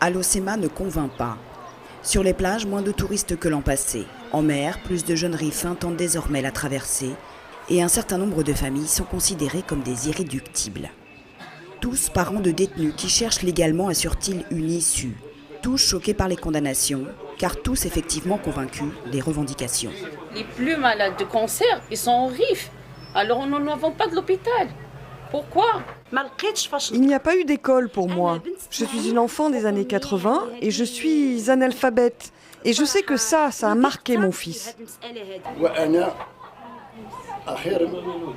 Al-Hoceima ne convainc pas. Sur les plages, moins de touristes que l'an passé. En mer, plus de jeunes riverains tentent désormais la traversée et un certain nombre de familles sont considérées comme des irréductibles. Tous parents de détenus qui cherchent légalement assurent-ils une issue. Tous choqués par les condamnations, car tous effectivement convaincus des revendications. Les plus malades de cancer, ils sont en RIF. Alors nous n'avons pas de l'hôpital. Pourquoi? Il n'y a pas eu d'école pour moi. Je suis une enfant des années 80 et je suis analphabète. Et je sais que ça a marqué mon fils.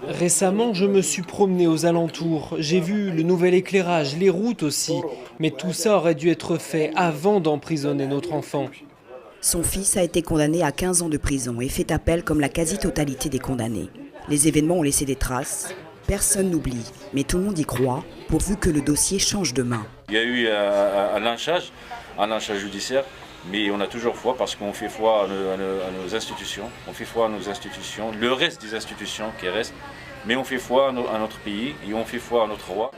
Récemment, je me suis promené aux alentours. J'ai vu le nouvel éclairage, les routes aussi. Mais tout ça aurait dû être fait avant d'emprisonner notre enfant. Son fils a été condamné à 15 ans de prison et fait appel comme la quasi-totalité des condamnés. Les événements ont laissé des traces. Personne n'oublie, mais tout le monde y croit, pourvu que le dossier change de main. Il y a eu un lynchage judiciaire, mais on a toujours foi parce qu'on fait foi à nos institutions. On fait foi à nos institutions, le reste des institutions qui restent, mais on fait foi à notre pays et on fait foi à notre roi.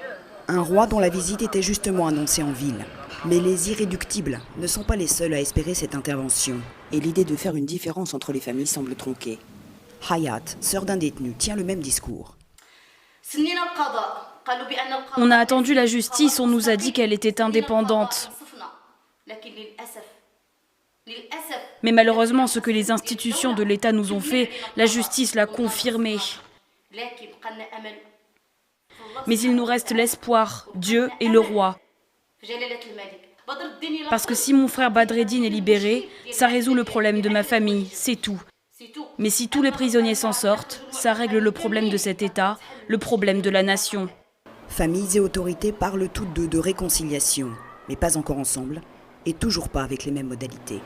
Un roi dont la visite était justement annoncée en ville. Mais les irréductibles ne sont pas les seuls à espérer cette intervention. Et l'idée de faire une différence entre les familles semble tronquée. Hayat, sœur d'un détenu, tient le même discours. On a attendu la justice, on nous a dit qu'elle était indépendante. Mais malheureusement, ce que les institutions de l'État nous ont fait, la justice l'a confirmé. Mais il nous reste l'espoir, Dieu et le roi. Parce que si mon frère Badreddine est libéré, ça résout le problème de ma famille, c'est tout. Mais si tous les prisonniers s'en sortent, ça règle le problème de cet État, le problème de la nation. Familles et autorités parlent toutes deux de réconciliation, mais pas encore ensemble, et toujours pas avec les mêmes modalités.